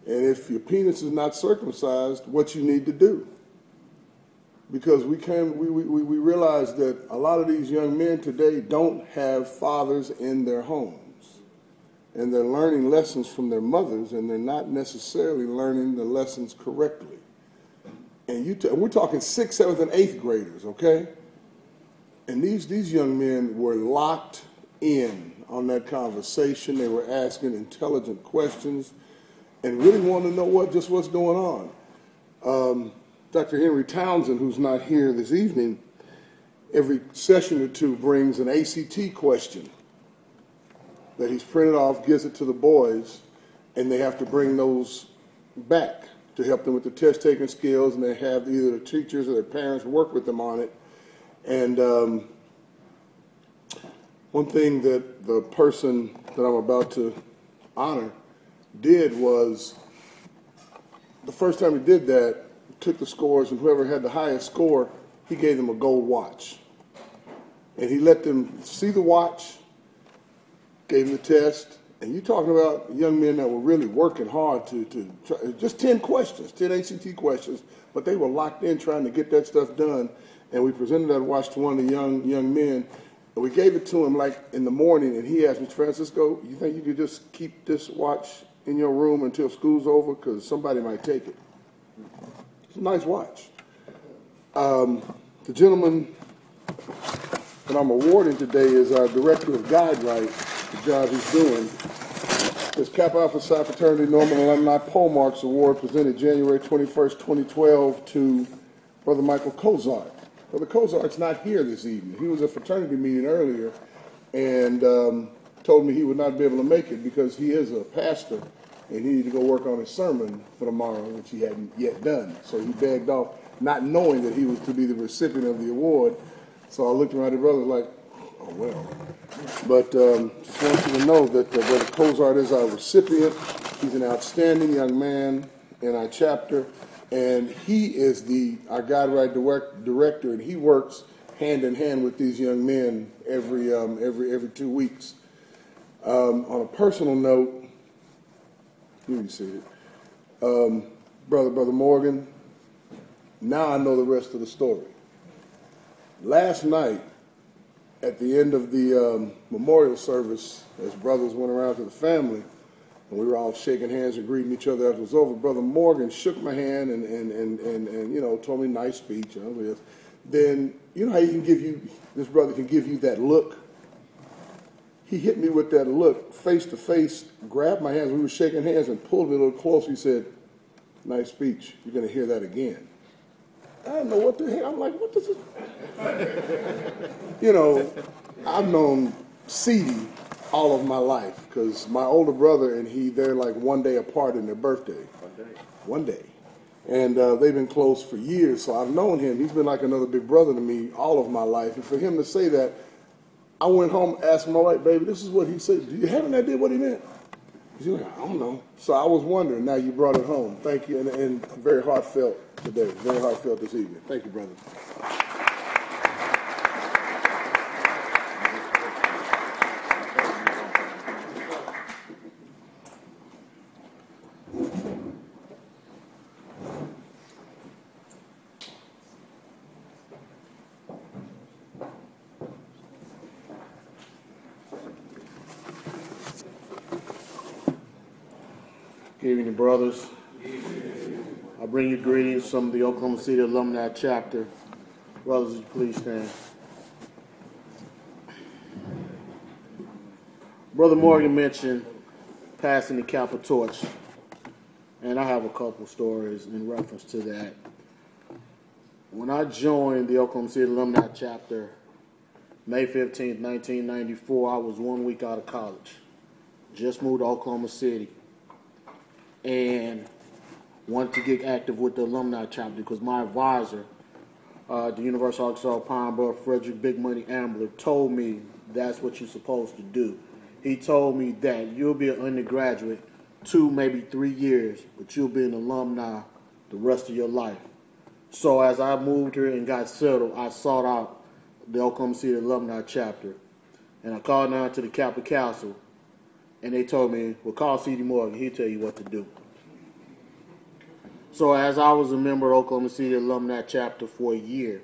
And if your penis is not circumcised, what you need to do. Because we realize that a lot of these young men today don't have fathers in their homes. And they're learning lessons from their mothers, and they're not necessarily learning the lessons correctly. And we're talking 6th, 7th, and 8th graders, okay? And these young men were locked in on that conversation. They were asking intelligent questions and really wanting to know what's going on. Dr. Henry Townsend, who's not here this evening, every session or two brings an ACT question that he's printed off, gives it to the boys, and they have to bring those back to help them with the test-taking skills, and they have either the teachers or their parents work with them on it. And one thing that the person that I'm about to honor did was, the first time he did that, took the scores, and whoever had the highest score, he gave them a gold watch. And he let them see the watch, gave them the test, and you're talking about young men that were really working hard to try, just 10 questions, 10 ACT questions, but they were locked in trying to get that stuff done. And we presented that watch to one of the young men, and we gave it to him like in the morning, and he asked, Mr. Francisco, you think you could just keep this watch in your room until school's over, because somebody might take it? It's a nice watch. The gentleman that I'm awarding today is our Director of Guide Right, the job he's doing. This Kappa Alpha Psi Fraternity Norman Alumni Polemarchs Award presented January 21st, 2012 to Brother Michael Kozart. Brother Kozart's not here this evening. He was at a fraternity meeting earlier and told me he would not be able to make it because he is a pastor and he needed to go work on his sermon for tomorrow, which he hadn't yet done. So he begged off, not knowing that he was to be the recipient of the award. So I looked around at the brothers like, oh, well. But just want you to know that Brother Kozart is our recipient. He's an outstanding young man in our chapter, and he is our Guide Right director, and he works hand in hand with these young men every 2 weeks. On a personal note, you see it. Brother Morgan, now I know the rest of the story. Last night, at the end of the memorial service, as brothers went around to the family, and we were all shaking hands and greeting each other after it was over, Brother Morgan shook my hand and you know, told me nice speech. And all this. Then, you know how this brother can give you that look? He hit me with that look, face to face, grabbed my hands, we were shaking hands, and pulled me a little closer. He said, nice speech, you're going to hear that again. I don't know what the hell, I'm like, what does it? You know, I've known Ceedy all of my life, because my older brother and they're like one day apart in their birthday. One day. And they've been close for years, so I've known him. He's been like another big brother to me all of my life. And for him to say that, I went home, asked him, all right, baby, this is what he said. Do you have any idea what he meant? He's like, I don't know. So I was wondering. Now you brought it home. Thank you. And very heartfelt today. Very heartfelt this evening. Thank you, brother. Good evening, brothers. I bring you greetings from the Oklahoma City Alumni Chapter. Brothers, would you please stand? Brother Morgan mentioned passing the Kappa torch, and I have a couple stories in reference to that. When I joined the Oklahoma City Alumni Chapter, May 15th, 1994, I was 1 week out of college. Just moved to Oklahoma City. And wanted to get active with the alumni chapter because my advisor, the University of Arkansas Pine Bluff, Frederick Big Money Ambler, told me that's what you're supposed to do. He told me that you'll be an undergraduate 2, maybe 3 years, but you'll be an alumni the rest of your life. So as I moved here and got settled, I sought out the Oklahoma City Alumni Chapter. And I called down to the Kappa Council. And they told me, well, call Ceedy Morgan. He'll tell you what to do. So as I was a member of Oklahoma City Alumni Chapter for a year,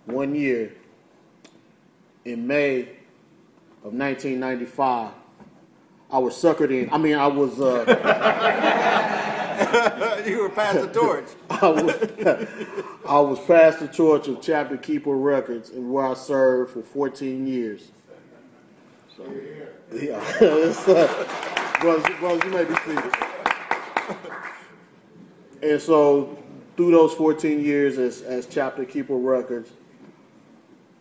1 year, in May of 1995, I was suckered in. I mean, I was... You were passed the torch. I was passed the torch of Chapter Keeper Records, and where I served for 14 years. So, yeah, brothers, you may be seated. And so, through those 14 years as Chapter Keeper Records,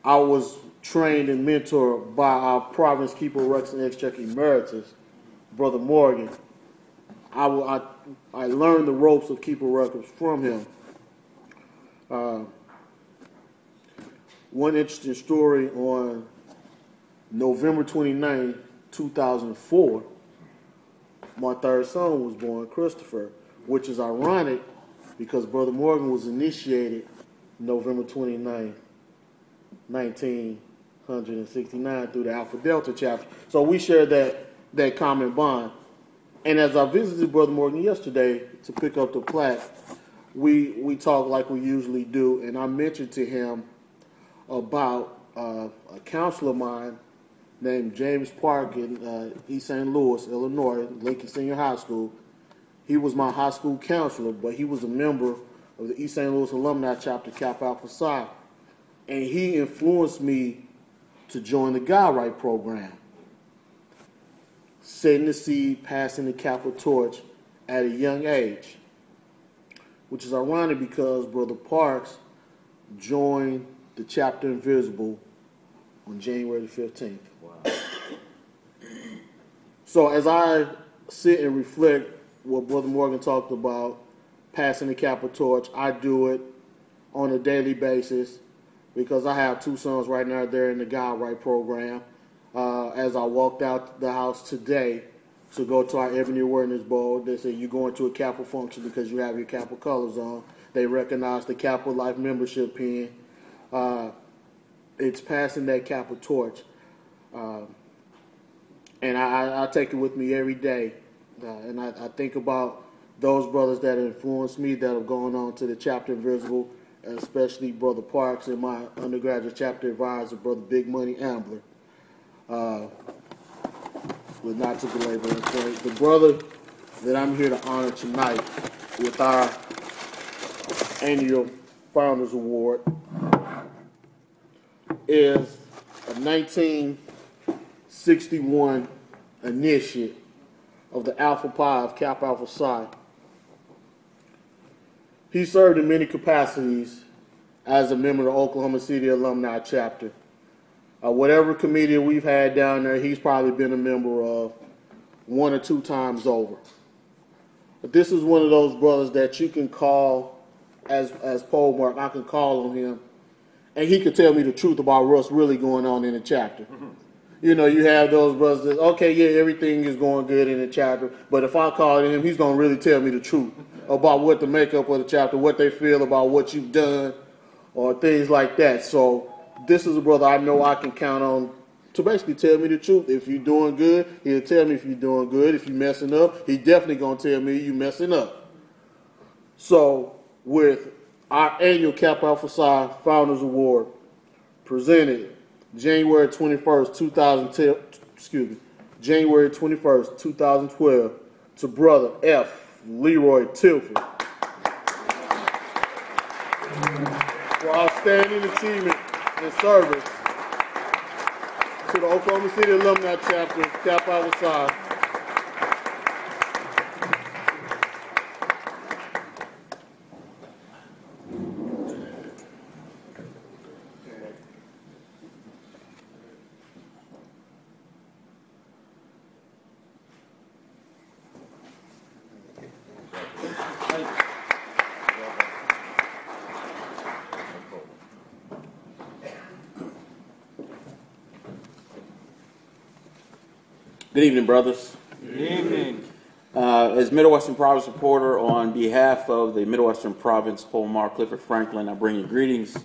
I was trained and mentored by our Province Keeper Records and Exchequer Emeritus, Brother Morgan. I learned the ropes of Keeper Records from him. One interesting story: on November 29, 2004, my third son was born, Christopher, which is ironic because Brother Morgan was initiated November 29, 1969 through the Alpha Delta chapter. So we share that common bond. And as I visited Brother Morgan yesterday to pick up the plaque, we talked like we usually do, and I mentioned to him about a counselor of mine named James Park in East St. Louis, Illinois, Lincoln Senior High School. He was my high school counselor, but he was a member of the East St. Louis Alumni Chapter, Kappa Alpha Psi. And he influenced me to join the Guide program, setting the seed, passing the Kappa torch at a young age, which is ironic because Brother Parks joined the Chapter Invisible on January the 15th. Wow. So as I sit and reflect what Brother Morgan talked about, passing the Kappa torch, I do it on a daily basis because I have 2 sons right now. They're in the Guide program. As I walked out the house today to go to our Ebony Awareness Bowl, they said, you're going to a Kappa function because you have your Kappa colors on. They recognize the Kappa Life membership pin. It's passing that Kappa torch. And I take it with me every day. And I think about those brothers that influenced me that have gone on to the Chapter Invisible especially Brother Parks and my undergraduate chapter advisor, Brother Big Money Ambler. But not to belabor the point, the brother that I'm here to honor tonight with our annual Founders Award is a 1961 initiate of the Alpha Pi of Kappa Alpha Psi. He served in many capacities as a member of the Oklahoma City Alumni Chapter. Whatever committee we've had down there, he's probably been a member of 1 or 2 times over. But this is one of those brothers that you can call, as Polemarch, I can call on him, and he could tell me the truth about what's really going on in the chapter. Mm-hmm. You know, you have those brothers that, okay, yeah, everything is going good in the chapter, but if I call him, he's going to really tell me the truth about what the makeup of the chapter, what they feel about what you've done, or things like that. So this is a brother I know I can count on to basically tell me the truth. If you're doing good, he'll tell me if you're doing good. If you're messing up, he definitely going to tell me you're messing up. So with our annual Kappa Alpha Psi Founders Award presented January 21st, 2012 to Brother F. Leroy Tilford for outstanding achievement and service to the Oklahoma City Alumni Chapter of Kappa Alpha Psi. Good evening, brothers. Good evening. As Middle-Western Province reporter on behalf of the Middle-Western Province Polemarch Clifford Franklin, I bring you greetings.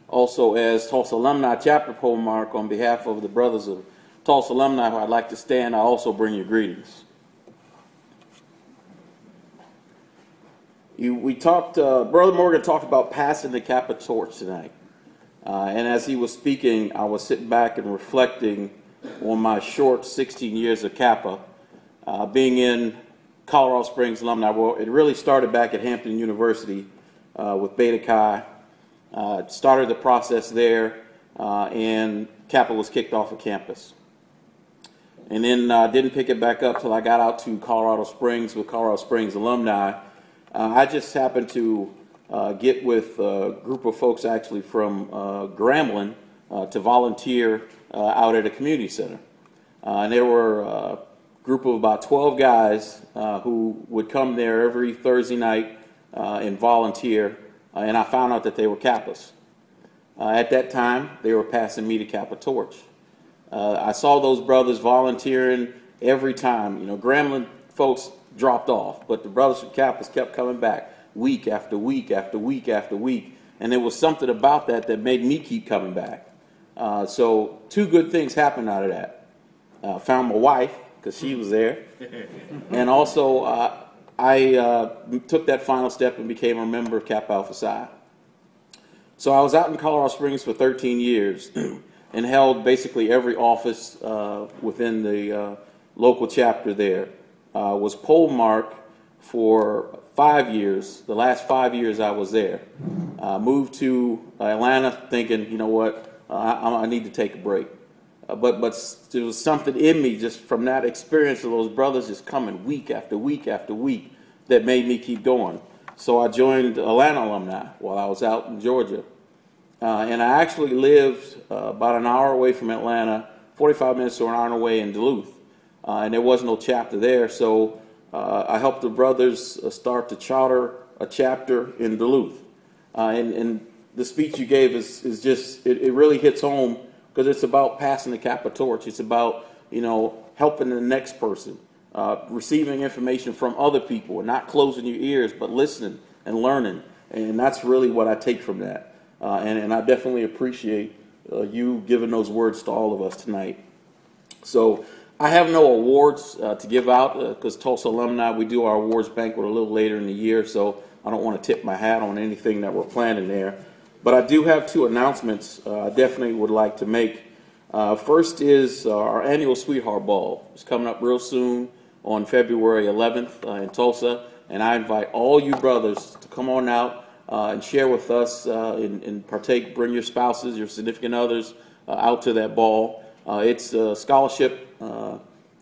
Also, as Tulsa Alumni Chapter Polemarch, on behalf of the brothers of Tulsa Alumni who I'd like to stand, I also bring you greetings. Brother Morgan talked about passing the Kappa torch tonight. And as he was speaking, I was sitting back and reflecting on my short 16 years of Kappa, being in Colorado Springs Alumni. Well, it really started back at Hampton University with Beta Chi. Started the process there, and Kappa was kicked off of campus. And then didn't pick it back up till I got out to Colorado Springs with Colorado Springs Alumni. I just happened to get with a group of folks actually from Grambling to volunteer out at a community center. And there were a group of about 12 guys who would come there every Thursday night and volunteer, and I found out that they were Kappas. At that time, they were passing me the Kappa torch. I saw those brothers volunteering every time. You know, Grambling folks dropped off, but the brothers from Kappas kept coming back week after week after week after week, and there was something about that that made me keep coming back. So 2 good things happened out of that. Found my wife, because she was there, and also I took that final step and became a member of Kappa Alpha Psi. So I was out in Colorado Springs for 13 years and held basically every office within the local chapter there. Was Polemarch for 5 years. The last 5 years I was there. Moved to Atlanta thinking, you know what, I need to take a break. But there was something in me just from that experience of those brothers just coming week after week after week that made me keep going. So I joined Atlanta Alumni while I was out in Georgia. And I actually lived about an hour away from Atlanta, 45 minutes to an hour away in Duluth. And there was no chapter there, so I helped the brothers start to charter a chapter in Duluth. And the speech you gave is just, it really hits home because it's about passing the Kappa torch. It's about, you know, helping the next person, receiving information from other people and not closing your ears, but listening and learning. And that's really what I take from that. And I definitely appreciate you giving those words to all of us tonight. So I have no awards to give out because Tulsa Alumni, we do our awards banquet a little later in the year. So I don't want to tip my hat on anything that we're planning there. But I do have two announcements I definitely would like to make. First is our annual Sweetheart Ball. It's coming up real soon on February 11th in Tulsa, and I invite all you brothers to come on out and share with us and partake. Bring your spouses, your significant others out to that ball. It's a scholarship.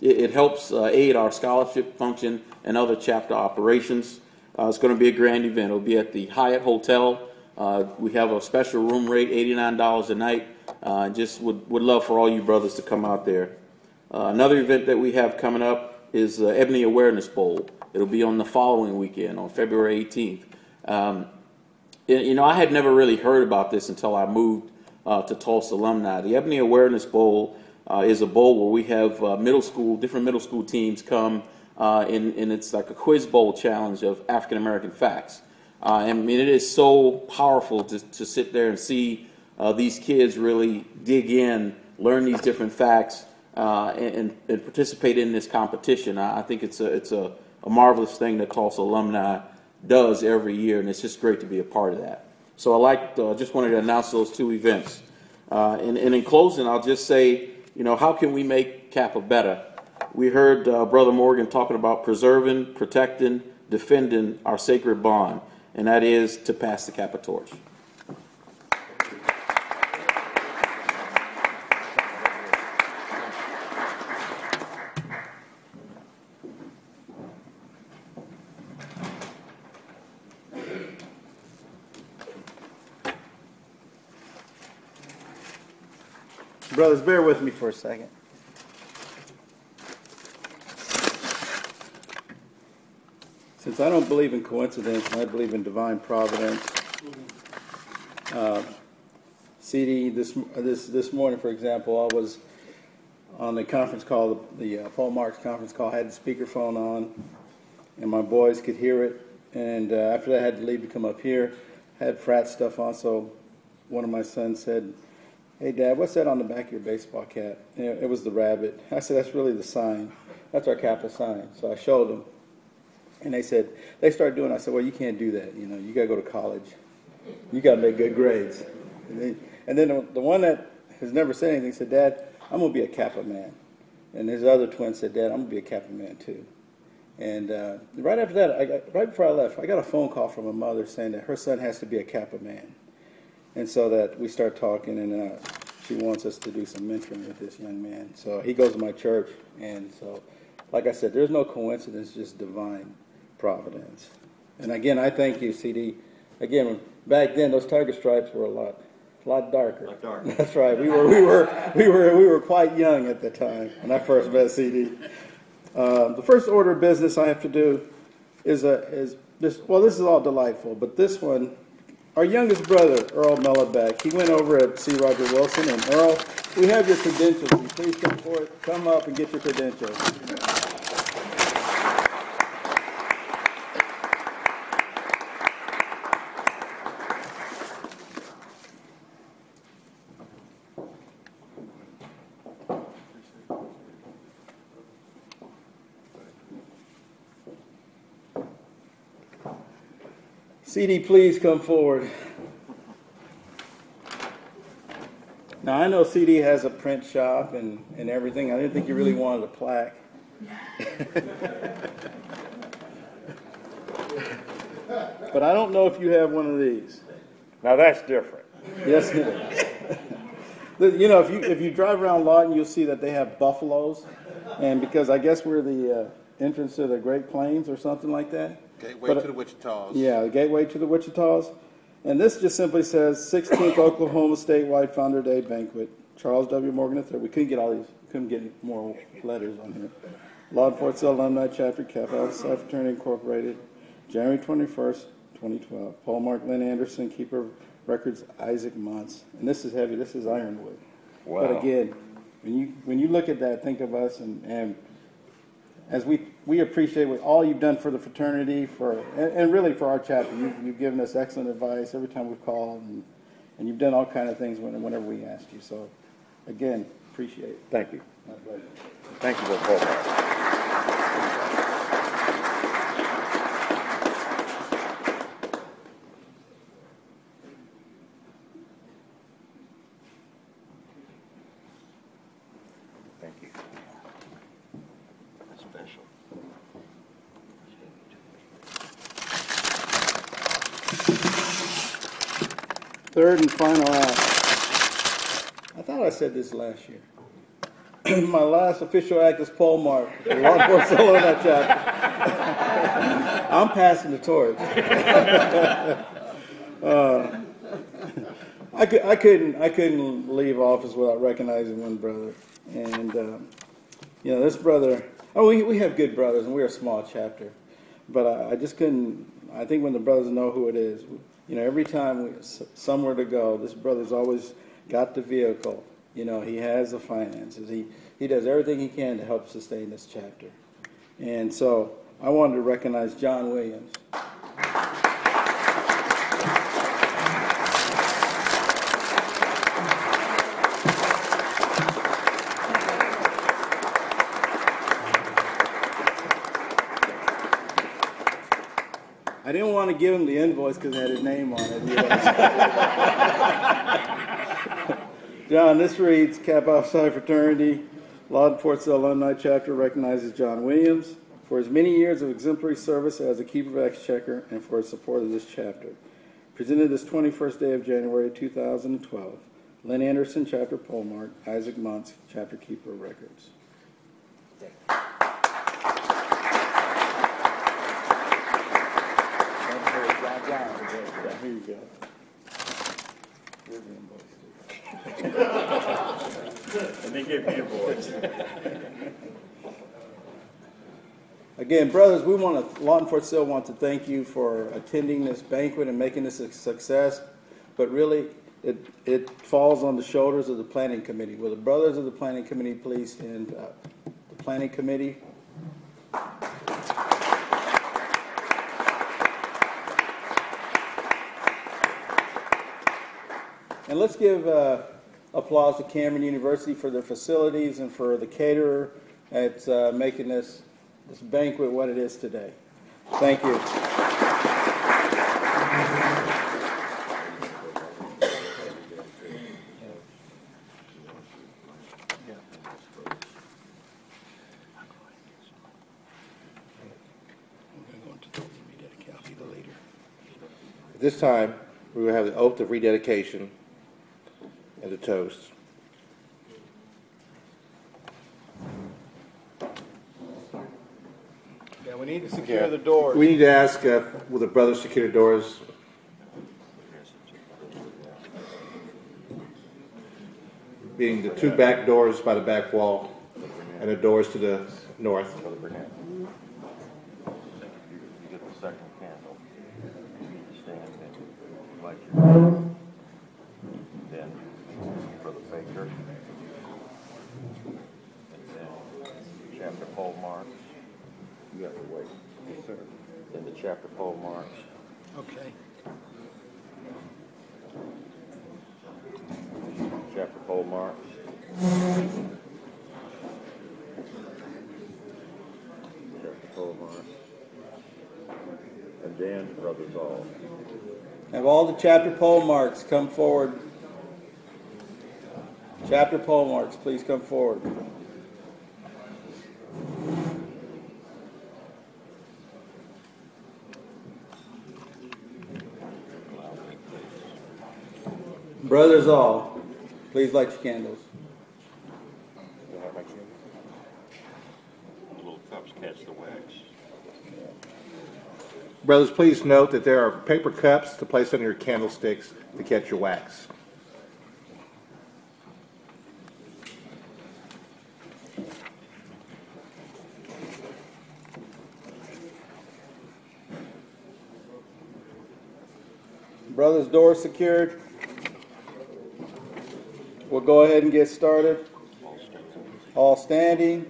It helps aid our scholarship function and other chapter operations. It's going to be a grand event. It'll be at the Hyatt Hotel. We have a special room rate, $89 a night. Just would love for all you brothers to come out there. Another event that we have coming up is Ebony Awareness Bowl. It'll be on the following weekend, on February 18th. You know, I had never really heard about this until I moved to Tulsa Alumni. The Ebony Awareness Bowl is a bowl where we have different middle school teams come, and it's like a quiz bowl challenge of African American facts. I mean, it is so powerful to sit there and see these kids really dig in, learn these different facts, and participate in this competition. I think it's a marvelous thing that Tulsa Alumni does every year, and it's just great to be a part of that. So I just wanted to announce those two events. And in closing, I'll just say, you know, how can we make Kappa better? We heard Brother Morgan talking about preserving, protecting, defending our sacred bond, and that is to pass the Kappa torch. Brothers, bear with me for a second. Since I don't believe in coincidence, and I believe in divine providence, Ceedy, this morning, for example, I was on the conference call, the Polemarchs conference call, I had the speakerphone on, and my boys could hear it. And after that, I had to leave to come up here. I had frat stuff on, so one of my sons said, "Hey, Dad, what's that on the back of your baseball cap?" And it was the rabbit. I said, "That's really the sign. That's our Kappa sign." So I showed them. And they started doing it. I said, "Well, you can't do that. You know, you got to go to college. You got to make good grades." And then the one that has never said anything said, "Dad, I'm going to be a Kappa man." And his other twin said, "Dad, I'm going to be a Kappa man too." And right after that, right before I left, I got a phone call from a mother saying that her son has to be a Kappa man. And so that we start talking, and she wants us to do some mentoring with this young man. So he goes to my church, and so, like I said, there's no coincidence, just divine providence. And again, I thank you, Ceedy. Again, back then those tiger stripes were a lot darker. That's right. We were quite young at the time when I first met Ceedy. The first order of business I have to do is this. Well, this is all delightful, but this one. Our youngest brother, Earl Mellebeck, he went over at C. Roger Wilson, and Earl, we have your credentials. Will you please come forward, come up and get your credentials. Ceedy, please come forward. Now, I know Ceedy has a print shop and everything. I didn't think you really wanted a plaque. But I don't know if you have one of these. Now that's different. Yes, it is. You know, if you drive around Lawton, you'll see that they have buffaloes. And because I guess we're the entrance to the Great Plains or something like that. Gateway to the Wichitas. Yeah, the gateway to the Wichitas. And this just simply says 16th Oklahoma Statewide Founder Day Banquet. Charles W. Morgan III. We couldn't get all these, couldn't get more letters on here. Law Enforcement Alumni Chapter, Kappa Alpha Fraternity Incorporated, January 21st, 2012. Polemarch Lynn Anderson, Keeper of Records Isaac Montz. And this is heavy. This is ironwood. Wow. But again, when you look at that, think of us and as we appreciate what all you've done for the fraternity, and really for our chapter. You've given us excellent advice every time we've called, and you've done all kinds of things whenever we asked you. So, again, appreciate it. Thank you. My pleasure. Thank you, Brother Paul. Third and final act. I thought I said this last year. My last official act is Polemarch, the law enforcement alumni chapter. I'm passing the torch. I couldn't leave office without recognizing one brother, and this brother. Oh, we have good brothers, and we're a small chapter, but I just couldn't. I think when the brothers know who it is, every time we somewhere to go, this brother's always got the vehicle. He has the finances. He does everything he can to help sustain this chapter, and so I wanted to recognize John Williams. I didn't want to give him the invoice because it had his name on it. John, this reads, Kappa Psi Fraternity, Law Enforcement Alumni Chapter recognizes John Williams for his many years of exemplary service as a keeper of exchequer and for his support of this chapter. Presented this 21st day of January 2012, Lynn Anderson, Chapter Polemarch, Isaac Muntz, Chapter Keeper of Records. Here you go. Here's the invoice. And they gave me a voice. Again, brothers, Law Enforcement still want to thank you for attending this banquet and making this a success. But really, it falls on the shoulders of the planning committee. Will the brothers of the planning committee please stand up? The planning committee. And let's give applause to Cameron University for their facilities and for the caterer at making this banquet what it is today. Thank you. At this time, we will have the oath of rededication and the toast. Yeah, we need to secure the doors. We need to ask, will the brothers secure the doors? Being the two back doors by the back wall and the doors to the north. You get the second candle. Stand and light your then for the baker. And then Chapter Polemarchs. You have to wait. Yes, sir. Then the Chapter Polemarchs. Okay. Chapter Polemarchs. Chapter Polemarchs. And then brothers all. Have all the Chapter Polemarchs come forward. Chapter Polemarchs, please come forward. Brothers all, please light your candles. The little cups catch the wax. Brothers, please note that there are paper cups to place on your candlesticks to catch your wax. Brothers, doors secured. We'll go ahead and get started. All standing.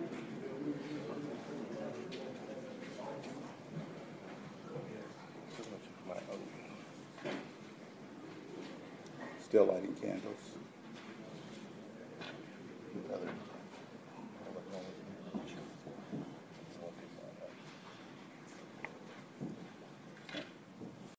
Still lighting candles.